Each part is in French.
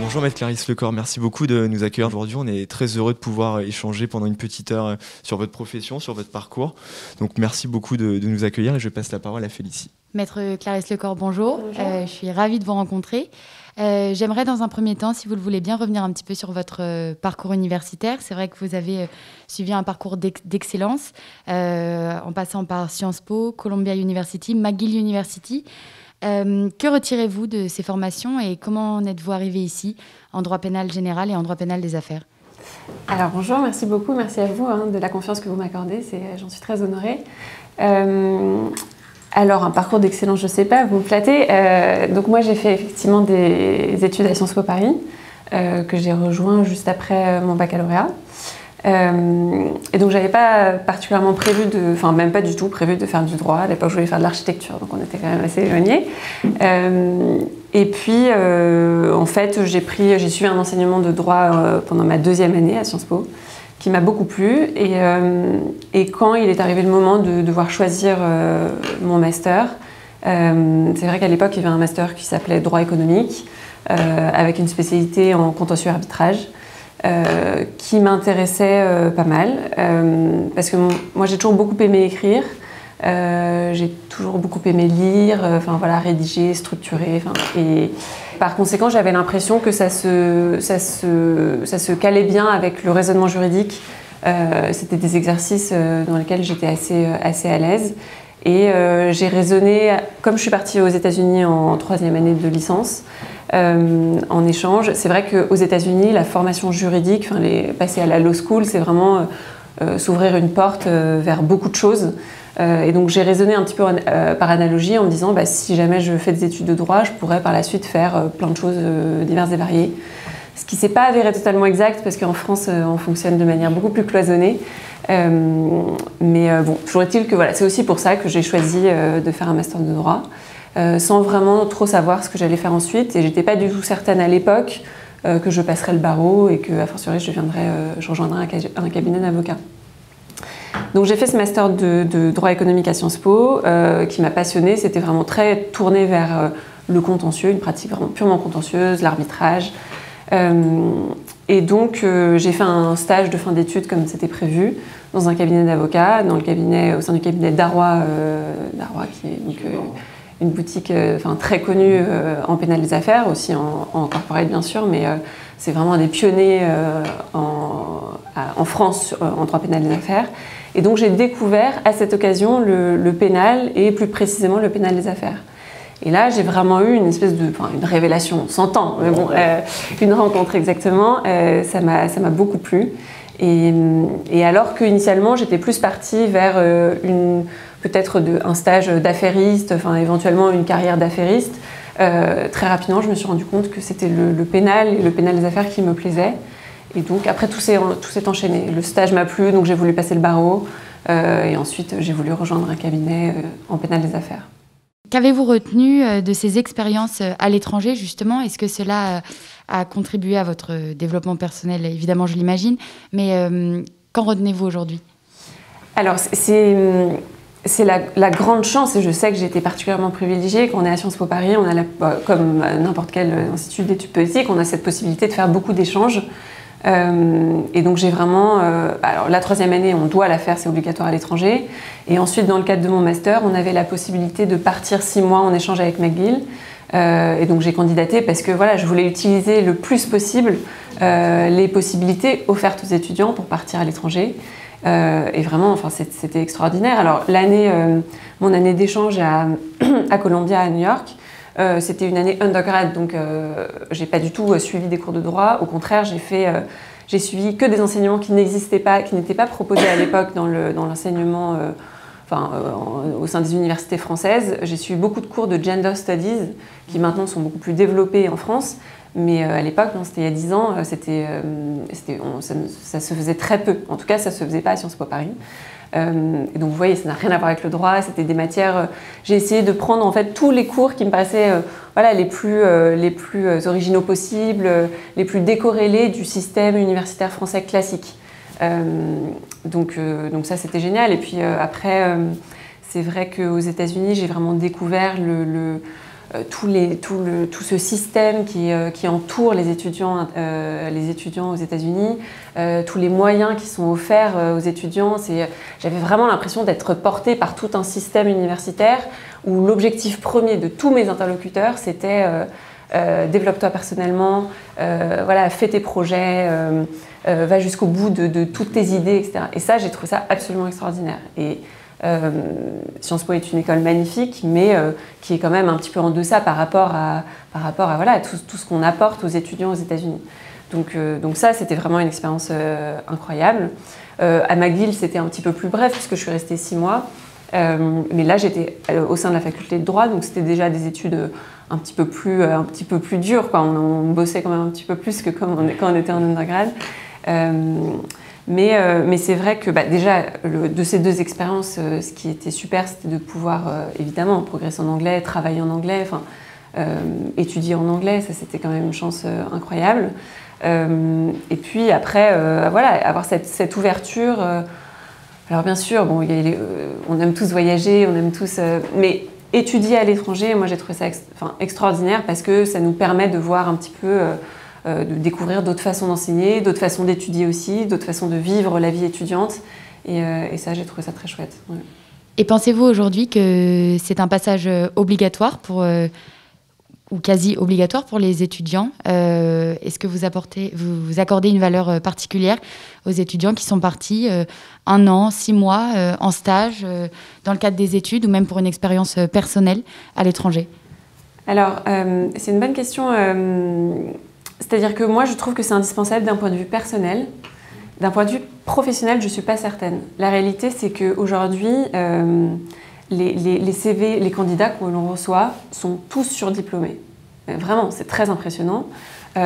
Bonjour Maître Clarisse Lecor, merci beaucoup de nous accueillir aujourd'hui. On est très heureux de pouvoir échanger pendant une petite heure sur votre profession, sur votre parcours. Donc merci beaucoup de nous accueillir et je passe la parole à Félicie. Maître Clarisse Lecor, bonjour. Bonjour. Je suis ravie de vous rencontrer. J'aimerais dans un premier temps, si vous le voulez bien, revenir un petit peu sur votre parcours universitaire. C'est vrai que vous avez suivi un parcours d'excellence en passant par Sciences Po, Columbia University, McGill University. Que retirez-vous de ces formations et comment en êtes-vous arrivé ici, en droit pénal général et en droit pénal des affaires? Alors bonjour, merci beaucoup, merci à vous de la confiance que vous m'accordez, j'en suis très honorée. Alors un parcours d'excellence, je ne sais pas, vous me flattez. Donc moi j'ai fait effectivement des études à Sciences Po Paris, que j'ai rejoint juste après mon baccalauréat. Et donc j'avais pas particulièrement prévu enfin même pas du tout prévu de faire du droit. À l'époque je voulais faire de l'architecture, donc on était quand même assez éloignés. Et puis en fait j'ai suivi un enseignement de droit pendant ma deuxième année à Sciences Po, qui m'a beaucoup plu. Et quand il est arrivé le moment de devoir choisir mon master, c'est vrai qu'à l'époque il y avait un master qui s'appelait droit économique, avec une spécialité en contentieux arbitrage. Qui m'intéressait pas mal, parce que moi j'ai toujours beaucoup aimé écrire, j'ai toujours beaucoup aimé lire, voilà, rédiger, structurer, et par conséquent j'avais l'impression que ça se calait bien avec le raisonnement juridique. C'était des exercices dans lesquels j'étais assez à l'aise, et j'ai raisonné, comme je suis partie aux États-Unis en troisième année de licence, en échange. C'est vrai qu'aux États-Unis, la formation juridique, passer à la law school, c'est vraiment s'ouvrir une porte vers beaucoup de choses. Et donc j'ai raisonné un petit peu par analogie en me disant si jamais je fais des études de droit, je pourrais par la suite faire plein de choses diverses et variées. Ce qui ne s'est pas avéré totalement exact parce qu'en France, on fonctionne de manière beaucoup plus cloisonnée. Mais bon, toujours est-il que voilà, c'est aussi pour ça que j'ai choisi de faire un master de droit. Sans vraiment trop savoir ce que j'allais faire ensuite. Et j'étais pas du tout certaine à l'époque que je passerais le barreau et que, a fortiori, je rejoindrais un cabinet d'avocats. Donc j'ai fait ce master de droit économique à Sciences Po qui m'a passionnée. C'était vraiment très tourné vers le contentieux, une pratique vraiment purement contentieuse, l'arbitrage. Et donc j'ai fait un stage de fin d'études comme c'était prévu dans un cabinet d'avocats, au sein du cabinet Darrois, qui est donc une boutique très connue en pénal des affaires, aussi en corporate bien sûr, mais c'est vraiment un des pionniers en France en droit pénal des affaires. Et donc j'ai découvert à cette occasion le pénal et plus précisément le pénal des affaires. Et là j'ai vraiment eu une espèce une révélation, on s'entend, mais bon, une rencontre exactement, ça m'a beaucoup plu. Et alors qu'initialement j'étais plus partie vers peut-être un stage d'affairiste, éventuellement une carrière d'affairiste. Très rapidement, je me suis rendu compte que c'était le pénal et le pénal des affaires qui me plaisaient. Et donc après, tout s'est enchaîné. Le stage m'a plu, donc j'ai voulu passer le barreau. Et ensuite, j'ai voulu rejoindre un cabinet en pénal des affaires. Qu'avez-vous retenu de ces expériences à l'étranger, justement? Est-ce que cela a contribué à votre développement personnel? Évidemment, je l'imagine. Mais qu'en retenez-vous aujourd'hui? Alors, c'est la grande chance, et je sais que j'ai été particulièrement privilégiée. Quand on est à Sciences Po Paris, on a comme n'importe quel institut d'études politiques, on a cette possibilité de faire beaucoup d'échanges. Et donc j'ai vraiment... alors la troisième année, on doit la faire, c'est obligatoire à l'étranger. Et ensuite, dans le cadre de mon master, on avait la possibilité de partir 6 mois en échange avec McGill. Et donc j'ai candidaté parce que voilà, je voulais utiliser le plus possible les possibilités offertes aux étudiants pour partir à l'étranger. Et vraiment, c'était extraordinaire. Alors mon année d'échange à Columbia, à New York, c'était une année undergrad, donc j'ai pas du tout suivi des cours de droit. Au contraire, j'ai suivi que des enseignements qui n'existaient pas, qui n'étaient pas proposés à l'époque dans l'enseignement au sein des universités françaises. J'ai suivi beaucoup de cours de gender studies qui maintenant sont beaucoup plus développés en France. Mais à l'époque, c'était il y a 10 ans, ça se faisait très peu. En tout cas, ça ne se faisait pas à Sciences Po Paris. Et donc vous voyez, ça n'a rien à voir avec le droit, c'était des matières... j'ai essayé de prendre en fait tous les cours qui me paraissaient les plus originaux possibles, les plus décorrélés du système universitaire français classique. Donc ça, c'était génial. Et puis après, c'est vrai qu'aux États-Unis, j'ai vraiment découvert tout ce système qui entoure les étudiants aux États-Unis, tous les moyens qui sont offerts aux étudiants. J'avais vraiment l'impression d'être portée par tout un système universitaire où l'objectif premier de tous mes interlocuteurs, c'était développe-toi personnellement, voilà, fais tes projets, va jusqu'au bout de toutes tes idées, etc. Et ça, j'ai trouvé ça absolument extraordinaire. Et Sciences Po est une école magnifique, mais qui est quand même un petit peu en deçà par rapport à voilà, tout ce qu'on apporte aux étudiants aux États-Unis. Donc ça, c'était vraiment une expérience incroyable. À McGill, c'était un petit peu plus bref, puisque je suis restée 6 mois. Mais là, j'étais au sein de la faculté de droit, donc c'était déjà des études un petit peu plus dures, quoi. On bossait quand même un petit peu plus que quand on était en undergrad. Mais c'est vrai que déjà, de ces 2 expériences, ce qui était super, c'était de pouvoir évidemment progresser en anglais, travailler en anglais, étudier en anglais, ça c'était quand même une chance incroyable. Et puis après, voilà, avoir cette ouverture. Alors bien sûr, bon, on aime tous voyager, on aime tous, mais étudier à l'étranger, moi j'ai trouvé ça extraordinaire parce que ça nous permet de voir un petit peu, de découvrir d'autres façons d'enseigner, d'autres façons d'étudier aussi, d'autres façons de vivre la vie étudiante. Et ça, j'ai trouvé ça très chouette. Ouais. Et pensez-vous aujourd'hui que c'est un passage obligatoire ou quasi obligatoire pour les étudiants? Est-ce que vous accordez une valeur particulière aux étudiants qui sont partis 1 an, 6 mois en stage dans le cadre des études ou même pour une expérience personnelle à l'étranger? Alors, c'est une bonne question. C'est-à-dire que moi, je trouve que c'est indispensable d'un point de vue personnel. D'un point de vue professionnel, je ne suis pas certaine. La réalité, c'est qu'aujourd'hui, les CV, les candidats que l'on reçoit sont tous surdiplômés. Vraiment, c'est très impressionnant. Tout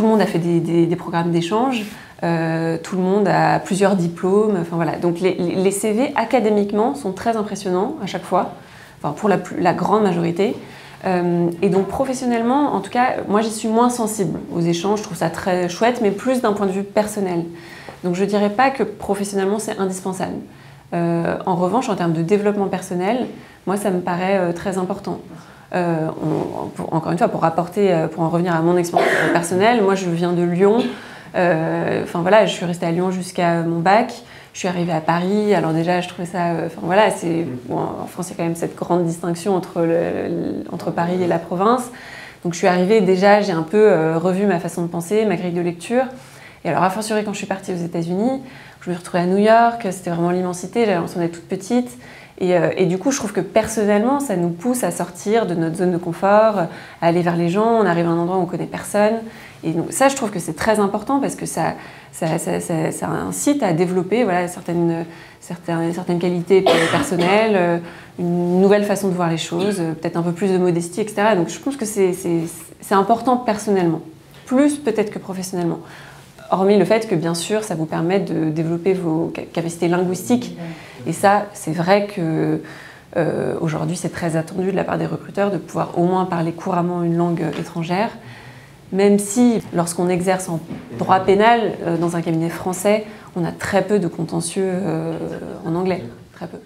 le monde a fait des programmes d'échange. Tout le monde a plusieurs diplômes. Enfin, voilà. Donc les CV académiquement sont très impressionnants à chaque fois, enfin, pour la grande majorité. Et donc professionnellement, en tout cas, moi j'y suis moins sensible aux échanges. Je trouve ça très chouette, mais plus d'un point de vue personnel. Donc je ne dirais pas que professionnellement c'est indispensable. En revanche, en termes de développement personnel, moi ça me paraît très important. Encore une fois, pour en revenir à mon expérience personnelle, moi je viens de Lyon. Enfin voilà, je suis restée à Lyon jusqu'à mon bac. Je suis arrivée à Paris. Alors déjà, je trouvais ça. Enfin voilà, en France, il y a quand même cette grande distinction entre Paris et la province. Donc je suis arrivée déjà, j'ai un peu revu ma façon de penser, ma grille de lecture. Et alors, a fortiori, quand je suis partie aux États-Unis, je me suis retrouvée à New York. C'était vraiment l'immensité. J'avais l'impression d'être toute petite. Et du coup, je trouve que personnellement, ça nous pousse à sortir de notre zone de confort, à aller vers les gens. On arrive à un endroit où on ne connaît personne. Et donc ça, je trouve que c'est très important parce que ça incite à développer voilà, certaines qualités personnelles, une nouvelle façon de voir les choses, peut-être un peu plus de modestie, etc. Donc je pense que c'est important personnellement, plus peut-être que professionnellement. Hormis le fait que, bien sûr, ça vous permet de développer vos capacités linguistiques. Et ça, c'est vrai que aujourd'hui, c'est très attendu de la part des recruteurs de pouvoir au moins parler couramment une langue étrangère. Même si, lorsqu'on exerce en droit pénal, dans un cabinet français, on a très peu de contentieux en anglais. Très peu.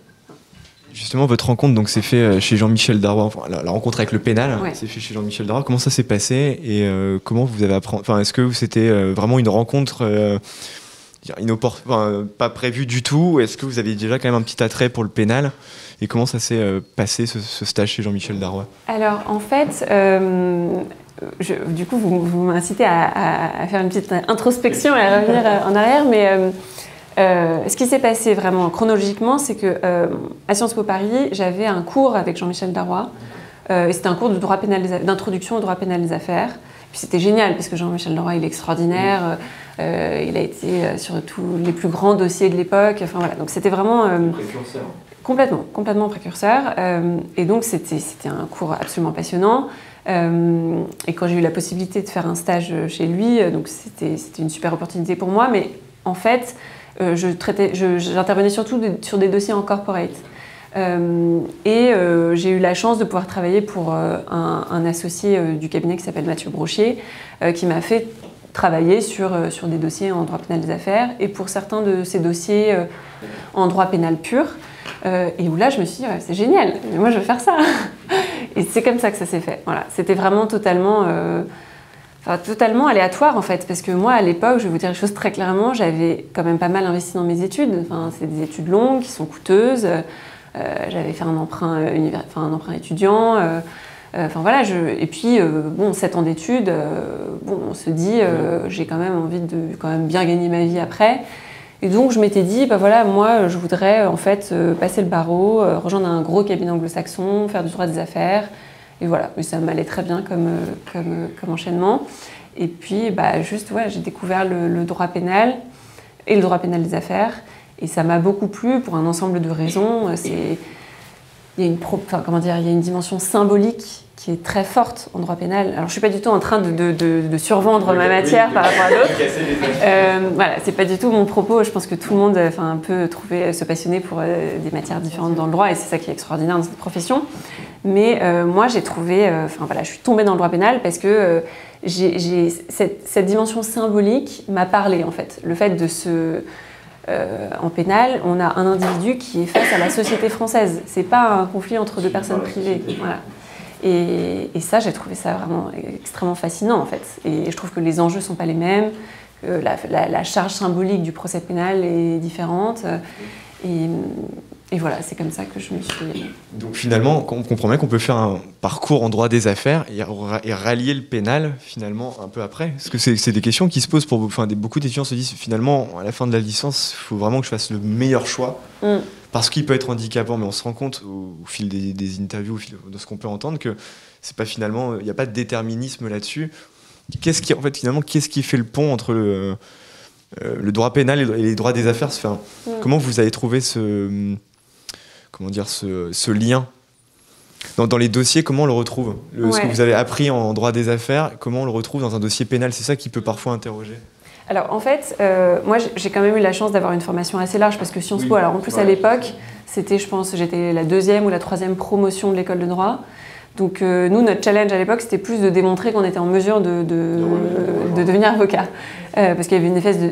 Justement, votre rencontre donc, s'est faite chez Jean-Michel Darrois, enfin, la rencontre avec le pénal, ouais. s'est faite chez Jean-Michel Darrois. Comment ça s'est passé et comment vous avez appris, enfin, est-ce que c'était vraiment une rencontre pas prévue du tout? Est-ce que vous aviez déjà quand même un petit attrait pour le pénal? Et comment ça s'est passé ce stage chez Jean-Michel Darrois? Alors, en fait, du coup, vous m'incitez à faire une petite introspection et à revenir en arrière, mais ce qui s'est passé vraiment chronologiquement, c'est que à Sciences Po Paris, j'avais un cours avec Jean-Michel Darrois. Et c'était un cours de droit pénal d'introduction au droit pénal des affaires. Puis c'était génial parce que Jean-Michel Darrois, il est extraordinaire. Il a été sur tous les plus grands dossiers de l'époque. Enfin voilà, donc c'était vraiment précurseur. Complètement précurseur. Et donc c'était un cours absolument passionnant. Et quand j'ai eu la possibilité de faire un stage chez lui, donc c'était une super opportunité pour moi. Mais en fait, j'intervenais surtout sur des dossiers en corporate. J'ai eu la chance de pouvoir travailler pour un associé du cabinet qui s'appelle Mathieu Brochier, qui m'a fait travailler sur des dossiers en droit pénal des affaires et pour certains de ces dossiers en droit pénal pur. Et où là, je me suis dit, ouais, c'est génial, moi je veux faire ça. Et c'est comme ça que ça s'est fait. Voilà. C'était vraiment totalement aléatoire en fait, parce que moi à l'époque, je vais vous dire les choses très clairement, j'avais quand même pas mal investi dans mes études. Enfin, c'est des études longues qui sont coûteuses. J'avais fait un emprunt étudiant. Enfin voilà, et puis bon, 7 ans d'études, bon, on se dit, j'ai quand même envie de quand même bien gagner ma vie après. Et donc je m'étais dit, bah voilà, moi je voudrais en fait passer le barreau, rejoindre un gros cabinet anglo-saxon, faire du droit des affaires. Et voilà, mais ça m'allait très bien comme enchaînement. Et puis bah, juste, ouais, j'ai découvert le droit pénal et le droit pénal des affaires. Et ça m'a beaucoup plu pour un ensemble de raisons. Il y a une dimension symbolique qui est très forte en droit pénal. Alors je ne suis pas du tout en train de survendre ma matière par rapport à d'autres. Voilà, c'est pas du tout mon propos. Je pense que tout le monde peut se passionner pour des matières différentes dans le droit et c'est ça qui est extraordinaire dans cette profession. Mais moi j'ai trouvé, je suis tombée dans le droit pénal parce que cette dimension symbolique m'a parlé en fait. Le fait de en pénal, on a un individu qui est face à la société française. C'est pas un conflit entre deux personnes privées. Voilà. Et ça, j'ai trouvé ça vraiment extrêmement fascinant en fait. Et je trouve que les enjeux sont pas les mêmes, que la charge symbolique du procès pénal est différente. Et voilà, c'est comme ça que je me suis... Donc finalement, on comprend bien qu'on peut faire un parcours en droit des affaires et rallier le pénal finalement un peu après. Parce que c'est des questions qui se posent pour beaucoup d'étudiants se disent finalement à la fin de la licence, il faut vraiment que je fasse le meilleur choix. Parce qu'il peut être handicapant, mais on se rend compte au fil des interviews, au fil de ce qu'on peut entendre, que c'est pas finalement, il n'y a pas de déterminisme là-dessus. Qu'est-ce qui fait le pont entre le droit pénal et les droits des affaires? Comment vous avez trouvé ce lien dans les dossiers? Comment on le retrouve? Ce que vous avez appris en droit des affaires, comment on le retrouve dans un dossier pénal? C'est ça qui peut parfois interroger. Alors en fait, moi j'ai quand même eu la chance d'avoir une formation assez large parce que Sciences Po, alors en plus à l'époque, c'était, je pense, j'étais la 2e ou la 3e promotion de l'école de droit. Donc nous, notre challenge à l'époque, c'était plus de démontrer qu'on était en mesure de devenir avocat. Parce qu'il y avait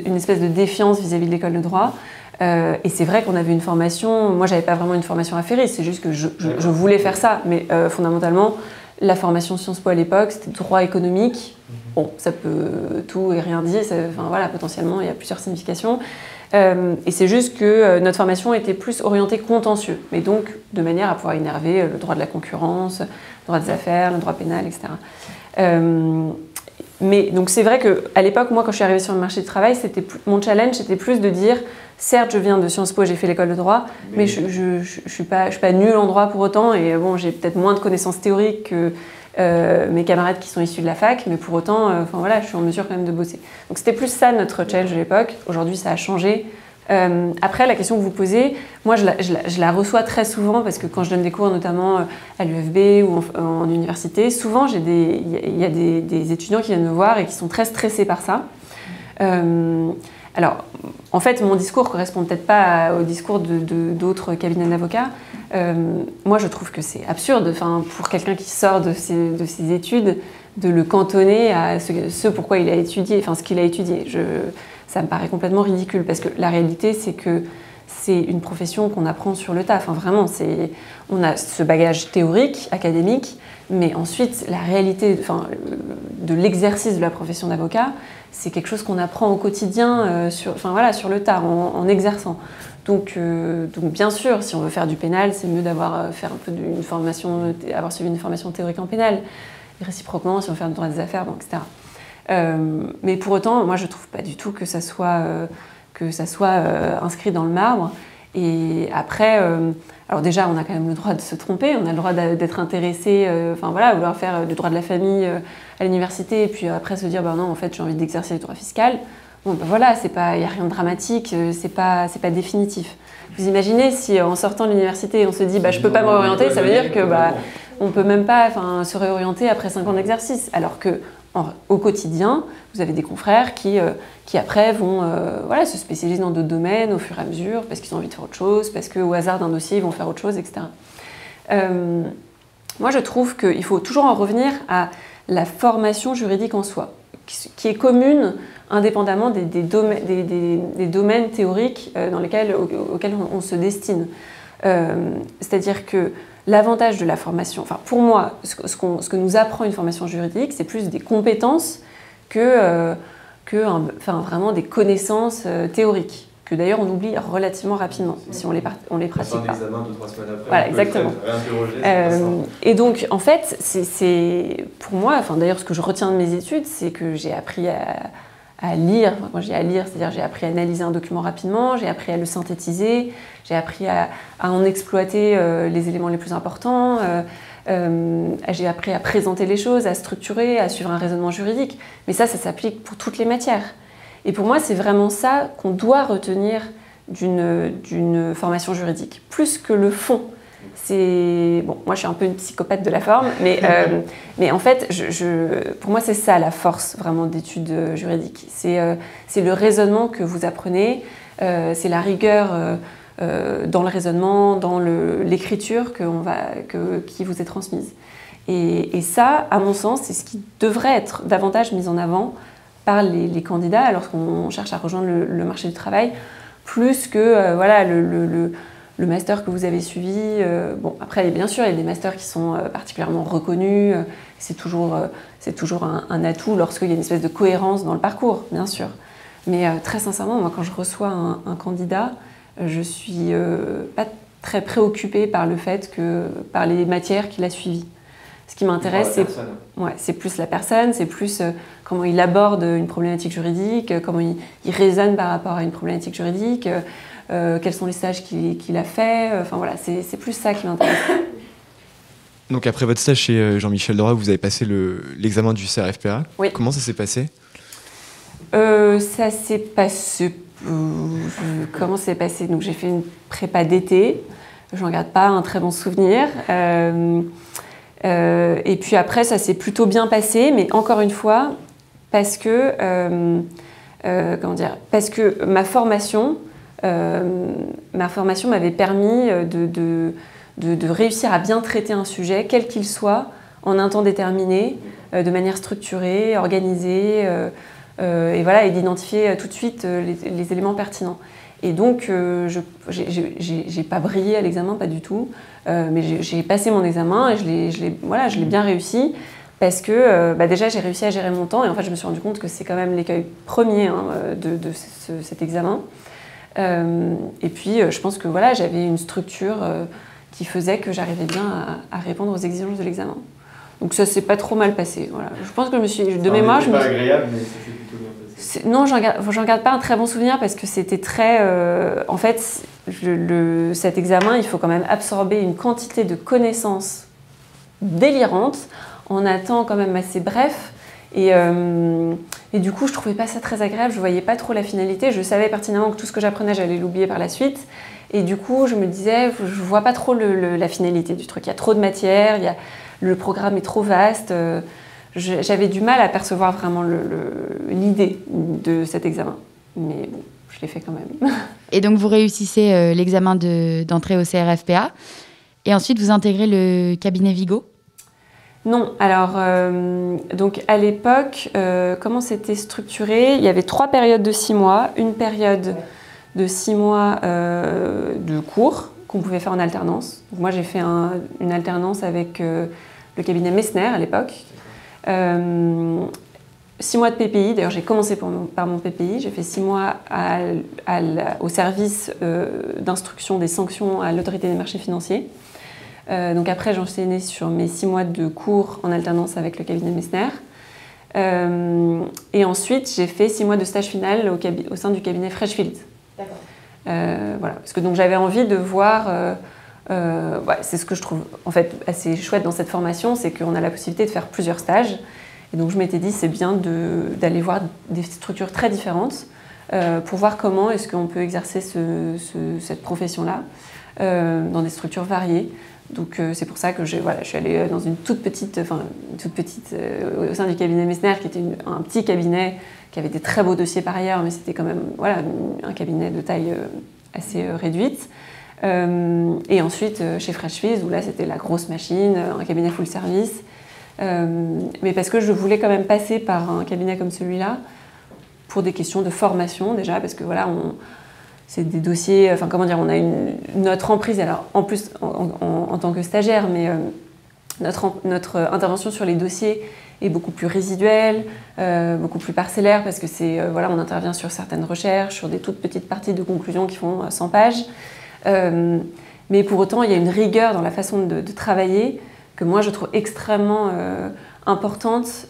une espèce de défiance vis-à-vis de l'école de droit. Et c'est vrai qu'on avait une formation, moi j'avais pas vraiment une formation affairiste, c'est juste que je voulais faire ça. Mais fondamentalement, la formation Sciences Po à l'époque, c'était droit économique. Bon, ça peut tout et rien dire, potentiellement il y a plusieurs significations. Et c'est juste que notre formation était plus orientée contentieux, mais donc de manière à pouvoir innerver le droit de la concurrence, le droit des affaires, le droit pénal, etc. Mais donc c'est vrai qu'à l'époque, moi quand je suis arrivée sur le marché du travail, mon challenge c'était plus de dire, certes je viens de Sciences Po, j'ai fait l'école de droit, mais je suis pas nulle en droit pour autant, et bon j'ai peut-être moins de connaissances théoriques que mes camarades qui sont issus de la fac, mais pour autant, je suis en mesure quand même de bosser. Donc c'était plus ça notre challenge à l'époque. Aujourd'hui, ça a changé. Après, la question que vous posez, moi je la reçois très souvent parce que quand je donne des cours, notamment à l'UFB ou en université, souvent il y a des étudiants qui viennent me voir et qui sont très stressés par ça. Alors, en fait, mon discours ne correspond peut-être pas au discours d'autres cabinets d'avocats. Moi, je trouve que c'est absurde, pour quelqu'un qui sort de ses études, de le cantonner à ce pourquoi il a étudié, ce qu'il a étudié. Ça me paraît complètement ridicule, parce que la réalité, c'est que c'est une profession qu'on apprend sur le tas. Vraiment, on a ce bagage théorique, académique, mais ensuite, la réalité de l'exercice de la profession d'avocat, c'est quelque chose qu'on apprend au quotidien, sur le tas, en exerçant. Donc bien sûr, si on veut faire du pénal, c'est mieux d'avoir avoir suivi une formation théorique en pénal. Et réciproquement, si on veut faire du droit des affaires, etc. Mais pour autant, moi, je ne trouve pas du tout que ça soit inscrit dans le marbre. Et après, alors déjà, on a quand même le droit de se tromper, on a le droit d'être intéressé, vouloir faire du droit de la famille à l'université, et puis après se dire, non, en fait, j'ai envie d'exercer le droit fiscal. Bon, il n'y a rien de dramatique, c'est pas définitif. Vous imaginez si en sortant de l'université, on se dit, je peux pas me réorienter, ça veut dire que on peut même pas se réorienter après 5 ans d'exercice, alors que au quotidien, vous avez des confrères qui après vont se spécialiser dans d'autres domaines au fur et à mesure, parce qu'ils ont envie de faire autre chose, parce qu'au hasard d'un dossier, ils vont faire autre chose, etc. Moi, je trouve qu'il faut toujours en revenir à la formation juridique en soi, qui est commune indépendamment des domaines théoriques auxquels on se destine. C'est-à-dire que l'avantage de la formation, enfin pour moi, ce que nous apprend une formation juridique, c'est plus des compétences que vraiment des connaissances théoriques, que d'ailleurs on oublie relativement rapidement si on les pratique pas. Examen 2-3 semaines après, voilà, exactement. Et donc en fait, c'est pour moi, d'ailleurs ce que je retiens de mes études, c'est que j'ai appris à lire, quand je dis à lire, c'est-à-dire j'ai appris à analyser un document rapidement, j'ai appris à le synthétiser, j'ai appris à en exploiter les éléments les plus importants, j'ai appris à présenter les choses, à structurer, à suivre un raisonnement juridique. Mais ça s'applique pour toutes les matières. Et pour moi, c'est vraiment ça qu'on doit retenir d'une formation juridique, plus que le fond. Bon, moi je suis un peu une psychopathe de la forme, mais en fait, pour moi c'est ça la force vraiment d'études juridiques. C'est le raisonnement que vous apprenez, c'est la rigueur dans le raisonnement, dans l'écriture qui vous est transmise. Et ça, à mon sens, c'est ce qui devrait être davantage mis en avant par les candidats lorsqu'on cherche à rejoindre le marché du travail, plus que le master que vous avez suivi. Bon, après, bien sûr, il y a des masters qui sont particulièrement reconnus. C'est toujours un atout lorsqu'il y a une espèce de cohérence dans le parcours, bien sûr. Mais très sincèrement, moi, quand je reçois un candidat, je suis pas très préoccupée par par les matières qu'il a suivies. Ce qui m'intéresse, c'est plus la personne, c'est plus comment il aborde une problématique juridique, comment il raisonne par rapport à une problématique juridique, quels sont les stages qu'il a fait. Enfin voilà, c'est plus ça qui m'intéresse. Donc après votre stage chez Jean-Michel Dora, vous avez passé l'examen du CRFPA. Oui. Comment ça s'est passé ? Ça s'est passé... comment ça s'est passé ? Donc j'ai fait une prépa d'été. Je n'en garde pas un très bon souvenir. Et puis après, ça s'est plutôt bien passé, mais encore une fois, parce que ma formation m'avait permis de réussir à bien traiter un sujet, quel qu'il soit, en un temps déterminé, de manière structurée, organisée, et d'identifier tout de suite les éléments pertinents. Et donc, j'ai pas brillé à l'examen, pas du tout, mais j'ai passé mon examen et je l'ai bien réussi parce que déjà, j'ai réussi à gérer mon temps et en fait, je me suis rendu compte que c'est quand même l'écueil premier de cet examen. Et puis, je pense que j'avais une structure qui faisait que j'arrivais bien à répondre aux exigences de l'examen. Donc ça s'est pas trop mal passé. Voilà. Je pense que de mémoire... C'est pas agréable, mais ça s'est plutôt bien passé. Non, j'en garde pas un très bon souvenir parce que c'était très... en fait, cet examen, il faut quand même absorber une quantité de connaissances délirantes en un temps quand même assez bref. Et du coup, je trouvais pas ça très agréable, je voyais pas trop la finalité. Je savais pertinemment que tout ce que j'apprenais, j'allais l'oublier par la suite. Et du coup, je me disais, je vois pas trop la finalité du truc. Il y a trop de matière, le programme est trop vaste. J'avais du mal à percevoir vraiment l'idée de cet examen. Mais bon, je l'ai fait quand même. Et donc, vous réussissez l'examen d'entrée au CRFPA. Et ensuite, vous intégrez le cabinet Vigo ? Non. Alors, donc à l'époque, comment c'était structuré ? Il y avait 3 périodes de 6 mois. Une période de 6 mois de cours qu'on pouvait faire en alternance. Donc, moi, j'ai fait une alternance avec le cabinet Messner à l'époque. 6 mois de PPI, d'ailleurs j'ai commencé par mon PPI, j'ai fait 6 mois au service d'instruction des sanctions à l'autorité des marchés financiers. Donc après j'ai enchaîné sur mes 6 mois de cours en alternance avec le cabinet Messner. Et ensuite j'ai fait 6 mois de stage final au sein du cabinet Freshfields. D'accord. Voilà, parce que donc j'avais envie de voir... c'est ce que je trouve en fait assez chouette dans cette formation, c'est qu'on a la possibilité de faire plusieurs stages. Et donc je m'étais dit c'est bien d'aller voir des structures très différentes pour voir comment est-ce qu'on peut exercer cette profession-là dans des structures variées. Donc c'est pour ça que je suis allée dans une toute petite au sein du cabinet Messner, qui était un petit cabinet qui avait des très beaux dossiers par ailleurs, mais c'était quand même un cabinet de taille assez réduite. Et ensuite chez Freshfields, où là c'était la grosse machine, un cabinet full service. Mais parce que je voulais quand même passer par un cabinet comme celui-là pour des questions de formation déjà, parce que des dossiers, enfin comment dire, on a notre emprise, alors en plus en tant que stagiaire, mais notre intervention sur les dossiers est beaucoup plus résiduelle, beaucoup plus parcellaire, parce que voilà, on intervient sur certaines recherches, sur des toutes petites parties de conclusions qui font 100 pages. Mais pour autant, il y a une rigueur dans la façon de travailler que moi je trouve extrêmement importante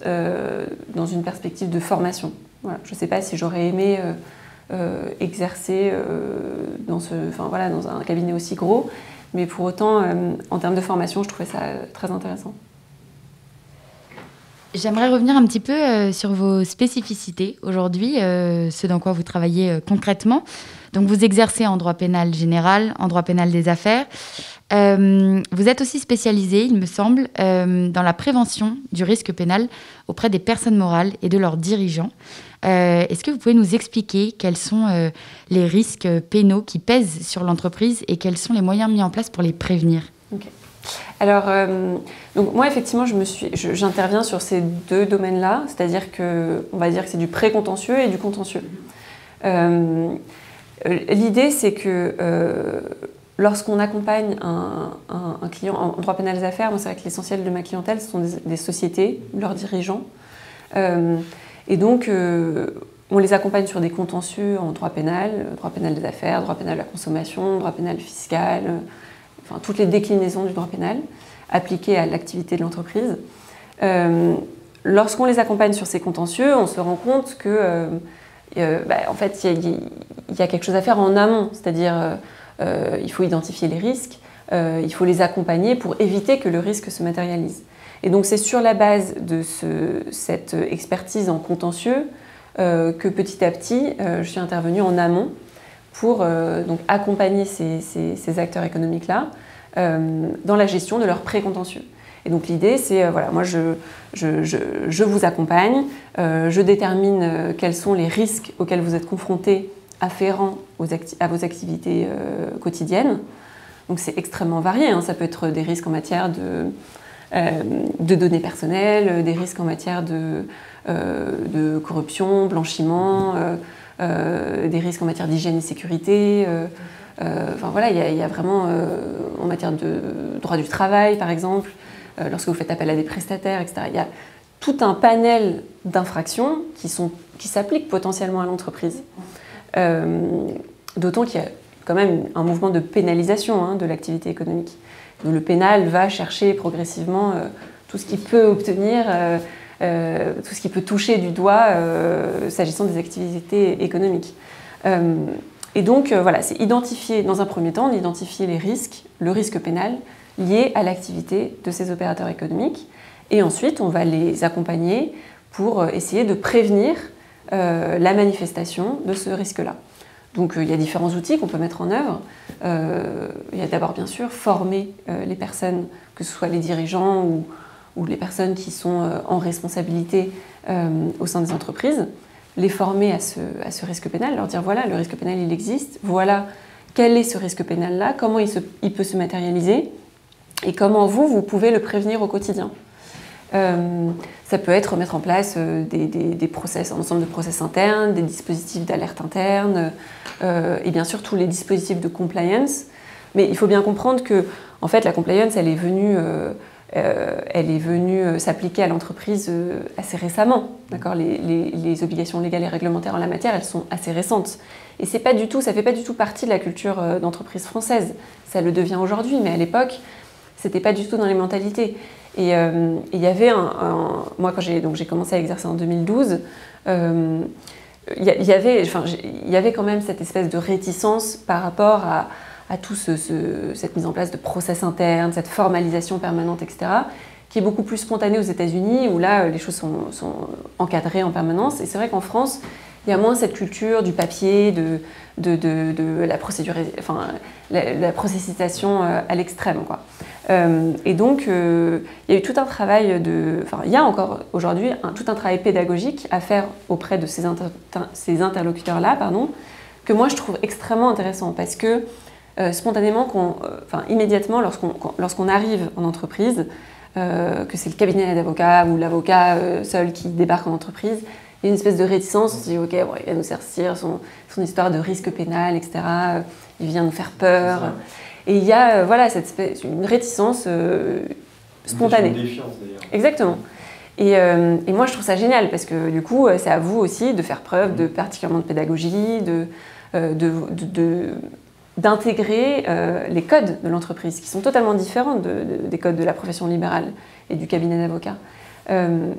dans une perspective de formation. Voilà. Je ne sais pas si j'aurais aimé exercer dans un cabinet aussi gros, mais pour autant, en termes de formation, je trouvais ça très intéressant. J'aimerais revenir un petit peu sur vos spécificités aujourd'hui, ce dans quoi vous travaillez concrètement. Donc, vous exercez en droit pénal général, en droit pénal des affaires. Vous êtes aussi spécialisé, il me semble, dans la prévention du risque pénal auprès des personnes morales et de leurs dirigeants. Est-ce que vous pouvez nous expliquer quels sont les risques pénaux qui pèsent sur l'entreprise et quels sont les moyens mis en place pour les prévenir? Okay. Alors, donc moi, effectivement, j'interviens sur ces deux domaines-là, c'est-à-dire on va dire que c'est du pré-contentieux et du contentieux. L'idée, c'est que lorsqu'on accompagne un client en droit pénal des affaires, moi, c'est vrai que l'essentiel de ma clientèle, ce sont des sociétés, leurs dirigeants. Et donc, on les accompagne sur des contentieux en droit pénal des affaires, droit pénal de la consommation, droit pénal fiscal, enfin, toutes les déclinaisons du droit pénal appliquées à l'activité de l'entreprise. Lorsqu'on les accompagne sur ces contentieux, on se rend compte que, en fait, il y a quelque chose à faire en amont, c'est-à-dire il faut identifier les risques, il faut les accompagner pour éviter que le risque se matérialise. Et donc c'est sur la base de cette expertise en contentieux que petit à petit, je suis intervenue en amont pour donc accompagner ces acteurs économiques-là dans la gestion de leurs pré-contentieux. Et donc l'idée, c'est, voilà, moi je vous accompagne, je détermine quels sont les risques auxquels vous êtes confrontés afférents à vos activités quotidiennes. Donc c'est extrêmement varié, hein. Ça peut être des risques en matière de données personnelles, des risques en matière de corruption, blanchiment, des risques en matière d'hygiène et sécurité. Enfin voilà, il y a vraiment en matière de droit du travail, par exemple, lorsque vous faites appel à des prestataires, etc. Il y a tout un panel d'infractions qui s'appliquent potentiellement à l'entreprise. D'autant qu'il y a quand même un mouvement de pénalisation de l'activité économique. Donc le pénal va chercher progressivement tout ce qu'il peut obtenir, tout ce qui peut toucher du doigt s'agissant des activités économiques. Et donc voilà, c'est identifier, dans un premier temps, d'identifier les risques, le risque pénal lié à l'activité de ces opérateurs économiques. Et ensuite, on va les accompagner pour essayer de prévenir la manifestation de ce risque-là. Donc il y a différents outils qu'on peut mettre en œuvre. Il y a d'abord bien sûr former les personnes, que ce soit les dirigeants ou les personnes qui sont en responsabilité au sein des entreprises, les former à ce risque pénal, leur dire voilà, le risque pénal il existe, voilà quel est ce risque pénal-là, comment il peut se matérialiser et comment vous pouvez le prévenir au quotidien. Ça peut être mettre en place des process, un ensemble de process internes, des dispositifs d'alerte interne et bien sûr tous les dispositifs de compliance. Mais il faut bien comprendre que en fait, la compliance, elle est venue s'appliquer à l'entreprise assez récemment. D'accord ? Les obligations légales et réglementaires en la matière, elles sont assez récentes. Et ça fait pas du tout partie de la culture d'entreprise française. Ça le devient aujourd'hui, mais à l'époque, c'était pas du tout dans les mentalités. Et il y avait moi, quand j'ai commencé à exercer en 2012, il y avait quand même cette espèce de réticence par rapport à tout cette mise en place de process internes, cette formalisation permanente, etc., qui est beaucoup plus spontanée aux États-Unis, où là, les choses sont encadrées en permanence. Et c'est vrai qu'en France, il y a moins cette culture du papier, de la procédure, enfin, la processisation à l'extrême, quoi. Et donc, il y a eu tout un travail il y a encore aujourd'hui tout un travail pédagogique à faire auprès de ces interlocuteurs-là, que moi je trouve extrêmement intéressant parce que spontanément, immédiatement, lorsqu'on arrive en entreprise, que c'est le cabinet d'avocat ou l'avocat seul qui débarque en entreprise, y a une espèce de réticence, on se dit ok, bon, il va nous sortir son histoire de risque pénal, etc. Il vient nous faire peur. Et il y a une réticence spontanée. Une défiance d'ailleurs. Exactement. Et moi je trouve ça génial parce que du coup c'est à vous aussi de faire preuve particulièrement de pédagogie, d'intégrer les codes de l'entreprise qui sont totalement différents des codes de la profession libérale et du cabinet d'avocat.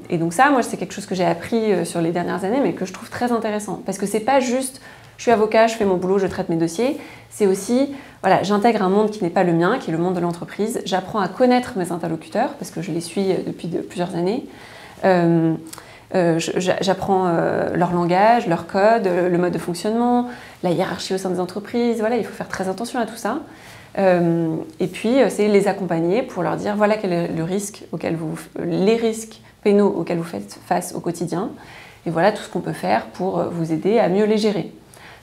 Et donc ça, moi, c'est quelque chose que j'ai appris sur les dernières années, mais que je trouve très intéressant. Parce que c'est pas juste, je suis avocat, je fais mon boulot, je traite mes dossiers. C'est aussi, voilà, j'intègre un monde qui n'est pas le mien, qui est le monde de l'entreprise. J'apprends à connaître mes interlocuteurs, parce que je les suis depuis plusieurs années. J'apprends leur langage, leur code, le mode de fonctionnement, la hiérarchie au sein des entreprises. Voilà, il faut faire très attention à tout ça. Et puis, c'est les accompagner pour leur dire voilà quel est le risque les risques pénaux auxquels vous faites face au quotidien. Et voilà tout ce qu'on peut faire pour vous aider à mieux les gérer.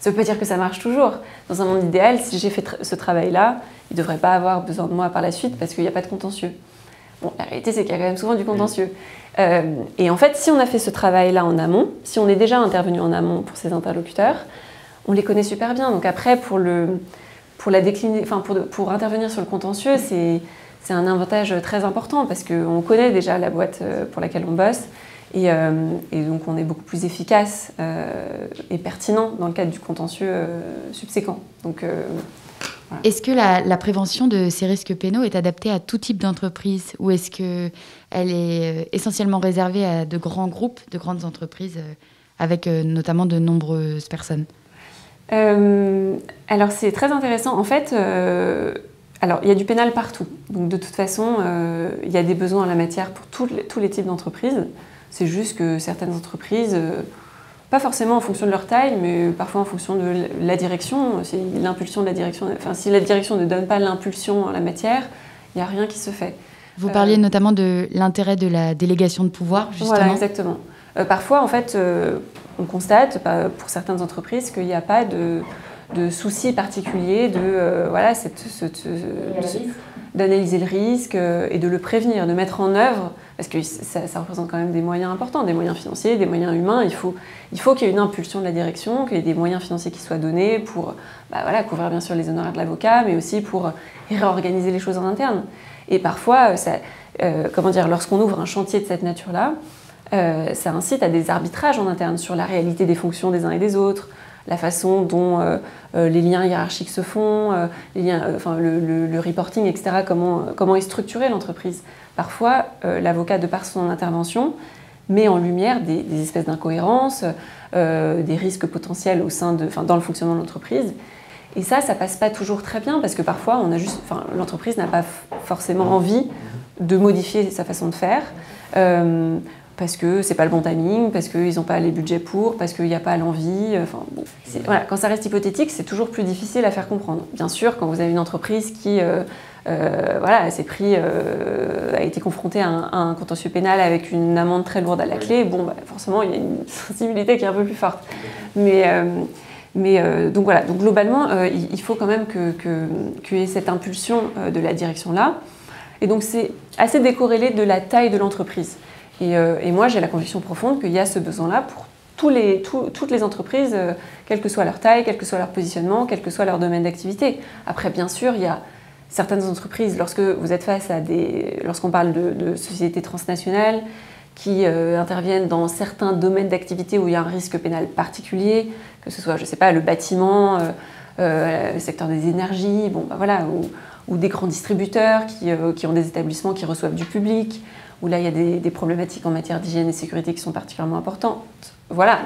Ça ne veut pas dire que ça marche toujours. Dans un monde idéal, si j'ai fait ce travail-là, ils ne devraient pas avoir besoin de moi par la suite parce qu'il n'y a pas de contentieux. Bon, la réalité, c'est qu'il y a quand même souvent du contentieux. Et en fait, si on a fait ce travail-là en amont, si on est déjà intervenu en amont pour ces interlocuteurs, on les connaît super bien. Donc après, pour intervenir sur le contentieux, c'est un avantage très important parce qu'on connaît déjà la boîte pour laquelle on bosse et donc on est beaucoup plus efficace et pertinent dans le cadre du contentieux subséquent. Donc, voilà. Est-ce que la prévention de ces risques pénaux est adaptée à tout type d'entreprise ou est-ce qu'elle est essentiellement réservée à de grands groupes, de grandes entreprises avec notamment de nombreuses personnes ? Alors c'est très intéressant. En fait, alors il y a du pénal partout. Donc de toute façon, il y a des besoins en la matière pour tous les types d'entreprises. C'est juste que certaines entreprises, pas forcément en fonction de leur taille, mais parfois en fonction de la direction, c'est l'impulsion de la direction. Enfin, si la direction ne donne pas l'impulsion en la matière, il n'y a rien qui se fait. Vous parliez notamment de l'intérêt de la délégation de pouvoir, justement. Voilà, exactement. Parfois, en fait, on constate pour certaines entreprises qu'il n'y a pas de souci particulier d'analyser le risque et de le prévenir, de mettre en œuvre, parce que ça représente quand même des moyens importants, des moyens financiers, des moyens humains. Il faut qu'il y ait une impulsion de la direction, qu'il y ait des moyens financiers qui soient donnés pour couvrir bien sûr les honoraires de l'avocat, mais aussi pour réorganiser les choses en interne. Et parfois, lorsqu'on ouvre un chantier de cette nature-là, ça incite à des arbitrages en interne sur la réalité des fonctions des uns et des autres, la façon dont les liens hiérarchiques se font, le reporting, etc., comment est structurée l'entreprise. Parfois, l'avocat, de par son intervention, met en lumière des espèces d'incohérences, des risques potentiels dans le fonctionnement de l'entreprise. Et ça passe pas toujours très bien parce que parfois, l'entreprise n'a pas forcément envie de modifier sa façon de faire. Parce que c'est pas le bon timing, parce qu'ils n'ont pas les budgets pour, parce qu'il n'y a pas l'envie. Quand ça reste hypothétique, c'est toujours plus difficile à faire comprendre. Bien sûr, quand vous avez une entreprise qui a été confrontée à un contentieux pénal avec une amende très lourde à la clé, forcément, il y a une sensibilité qui est un peu plus forte. Donc globalement, il faut quand même qu'il y ait cette impulsion de la direction-là. Et donc c'est assez décorrélé de la taille de l'entreprise. Et moi, j'ai la conviction profonde qu'il y a ce besoin-là pour toutes les entreprises, quelle que soit leur taille, quel que soit leur positionnement, quel que soit leur domaine d'activité. Après, bien sûr, il y a certaines entreprises, lorsqu'on parle de sociétés transnationales qui interviennent dans certains domaines d'activité où il y a un risque pénal particulier, que ce soit, je ne sais pas, le bâtiment, le secteur des énergies, ou des grands distributeurs qui ont des établissements qui reçoivent du public, où là, il y a des problématiques en matière d'hygiène et sécurité qui sont particulièrement importantes. Voilà,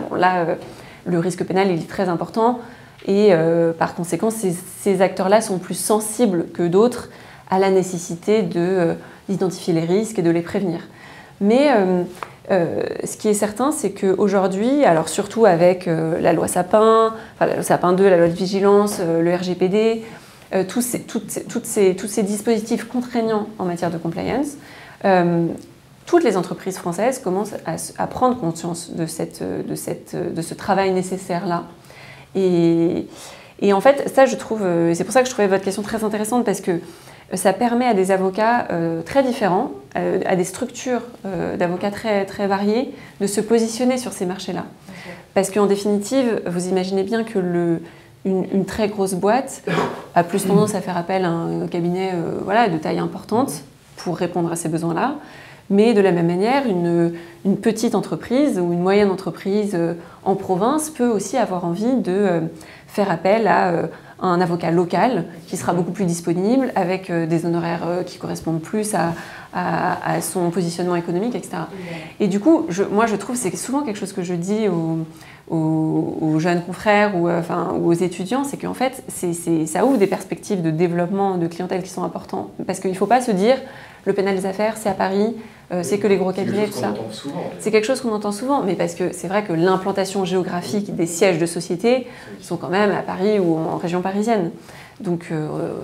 le risque pénal, il est très important. Et par conséquent, ces acteurs-là sont plus sensibles que d'autres à la nécessité d'identifier les risques et de les prévenir. Mais ce qui est certain, c'est qu'aujourd'hui, alors surtout avec la loi Sapin, la loi Sapin 2, la loi de vigilance, le RGPD, tous ces dispositifs contraignants en matière de compliance, toutes les entreprises françaises commencent à prendre conscience de ce travail nécessaire-là. Et en fait, ça, je trouve, c'est pour ça que je trouvais votre question très intéressante, parce que ça permet à des avocats très différents, à des structures d'avocats très, très variées, de se positionner sur ces marchés-là. Okay. Parce qu'en définitive, vous imaginez bien que une très grosse boîte a plus tendance à faire appel à un cabinet voilà, de taille importante pour répondre à ces besoins-là. Mais de la même manière, une petite entreprise ou une moyenne entreprise en province peut aussi avoir envie de faire appel à un avocat local qui sera beaucoup plus disponible, avec des honoraires qui correspondent plus à son positionnement économique, etc. Et du coup, moi je trouve, c'est souvent quelque chose que je dis aux jeunes confrères ou aux étudiants, c'est qu'en fait, ça ouvre des perspectives de développement de clientèle qui sont importantes. Parce qu'il ne faut pas se dire, le pénal des affaires, c'est à Paris, c'est que les gros cabinets, tout ça. C'est quelque chose qu'on entend souvent, mais parce que c'est vrai que l'implantation géographique des sièges de sociétés sont quand même à Paris ou en région parisienne. Donc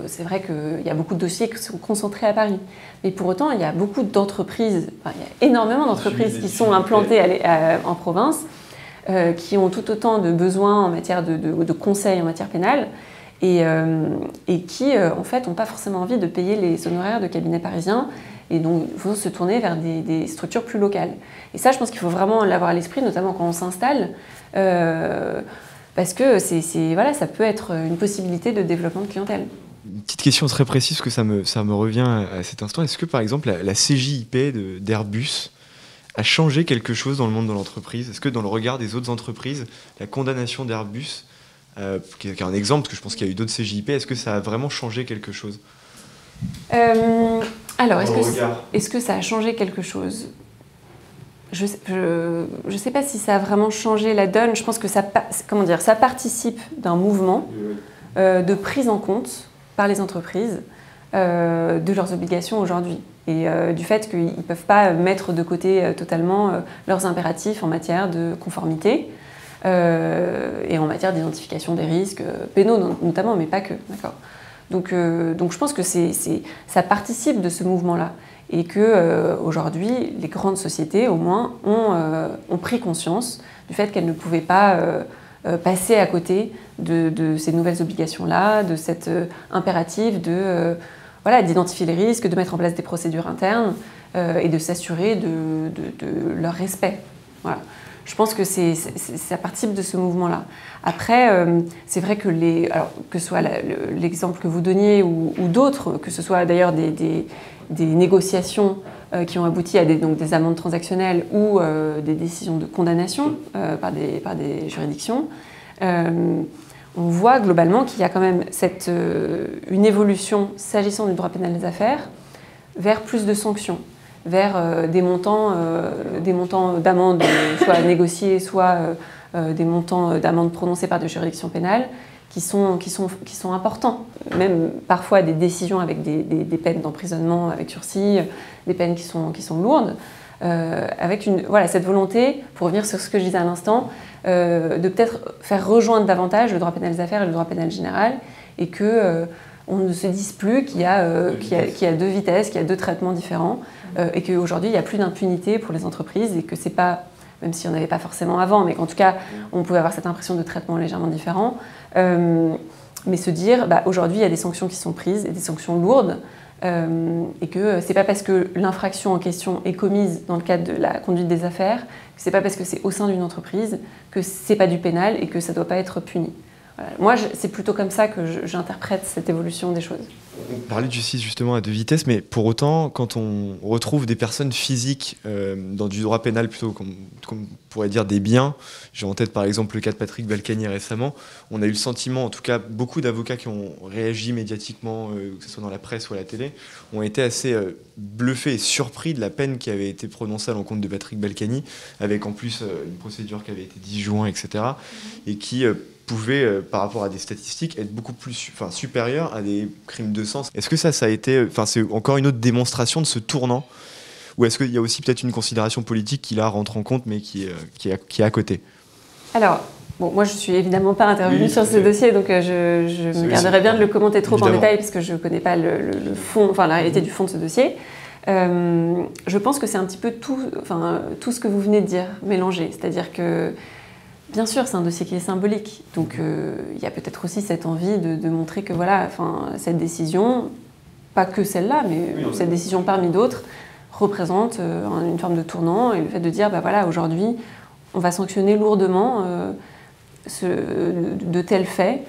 c'est vrai qu'il y a beaucoup de dossiers qui sont concentrés à Paris. Mais pour autant, il y a beaucoup d'entreprises, il y a énormément d'entreprises qui sont implantées en province, qui ont tout autant de besoins en matière de conseils en matière pénale, et qui, en fait, n'ont pas forcément envie de payer les honoraires de cabinets parisiens, et donc vont se tourner vers des structures plus locales. Et ça, je pense qu'il faut vraiment l'avoir à l'esprit, notamment quand on s'installe, parce que voilà, ça peut être une possibilité de développement de clientèle. Une petite question très précise, que ça me revient à cet instant. Est-ce que, par exemple, la CJIP d'Airbus a changé quelque chose dans le monde de l'entreprise? Est-ce que, dans le regard des autres entreprises, la condamnation d'Airbus, qui est un exemple, parce que je pense qu'il y a eu d'autres CJIP, est-ce que ça a vraiment changé quelque chose? Alors, est-ce que ça a changé quelque chose? Je ne sais pas si ça a vraiment changé la donne. Je pense que ça participe d'un mouvement de prise en compte par les entreprises de leurs obligations aujourd'hui. Et du fait qu'ils ne peuvent pas mettre de côté totalement leurs impératifs en matière de conformité et en matière d'identification des risques pénaux notamment, mais pas que. D'accord. Donc je pense que ça participe de ce mouvement-là, et qu'aujourd'hui, les grandes sociétés, au moins, ont pris conscience du fait qu'elles ne pouvaient pas passer à côté de ces nouvelles obligations-là, de cet impératif d'identifier les risques, de mettre en place des procédures internes et de s'assurer de leur respect. Voilà. Je pense que ça participe de ce mouvement-là. Après, c'est vrai que que ce soit l'exemple que vous donniez ou d'autres, que ce soit d'ailleurs des négociations qui ont abouti à des amendes transactionnelles ou des décisions de condamnation par des juridictions, on voit globalement qu'il y a quand même une évolution s'agissant du droit pénal des affaires vers plus de sanctions, vers des montants d'amendes soit négociés, soit des montants d'amendes prononcés par des juridictions pénales qui sont importants. Même parfois des décisions avec des peines d'emprisonnement avec sursis, des peines qui sont lourdes, avec cette volonté, pour revenir sur ce que je disais à l'instant, de peut-être faire rejoindre davantage le droit pénal des affaires et le droit pénal général, et qu'on ne se dise plus qu'il y a deux vitesses, qu'il y a deux traitements différents, et qu'aujourd'hui, il n'y a plus d'impunité pour les entreprises, et que c'est pas, même s'il n'y en avait pas forcément avant, mais qu'en tout cas, on pouvait avoir cette impression de traitement légèrement différent, mais se dire, aujourd'hui, il y a des sanctions qui sont prises, et des sanctions lourdes, et que c'est pas parce que l'infraction en question est commise dans le cadre de la conduite des affaires, que c'est pas parce que c'est au sein d'une entreprise que c'est pas du pénal et que ça doit pas être puni. Voilà. Moi, c'est plutôt comme ça que j'interprète cette évolution des choses. On parlait de justice justement à deux vitesses, mais pour autant, quand on retrouve des personnes physiques dans du droit pénal plutôt comme on pourrait dire des biens, j'ai en tête par exemple le cas de Patrick Balkany récemment, on a eu le sentiment, en tout cas beaucoup d'avocats qui ont réagi médiatiquement, que ce soit dans la presse ou à la télé, ont été assez bluffés et surpris de la peine qui avait été prononcée à l'encontre de Patrick Balkany, avec en plus une procédure qui avait été disjointe, etc. Et qui pouvait, par rapport à des statistiques, être beaucoup plus supérieur à des crimes de sang. Est-ce que ça a été... c'est encore une autre démonstration de ce tournant? Ou est-ce qu'il y a aussi peut-être une considération politique qui là rentre en compte, mais qui est à côté? Alors, moi je ne suis évidemment pas intervenue sur ce dossier, donc je me garderai bien de le commenter trop en détail, parce que je ne connais pas le fond, la réalité du fond de ce dossier. Je pense que c'est un petit peu tout ce que vous venez de dire, mélangé. C'est-à-dire que bien sûr, c'est un dossier qui est symbolique, donc il y a peut-être aussi cette envie de montrer que cette décision pas que celle-là, mais cette décision parmi d'autres, représente une forme de tournant, et le fait de dire, bah voilà, aujourd'hui, on va sanctionner lourdement de tels faits,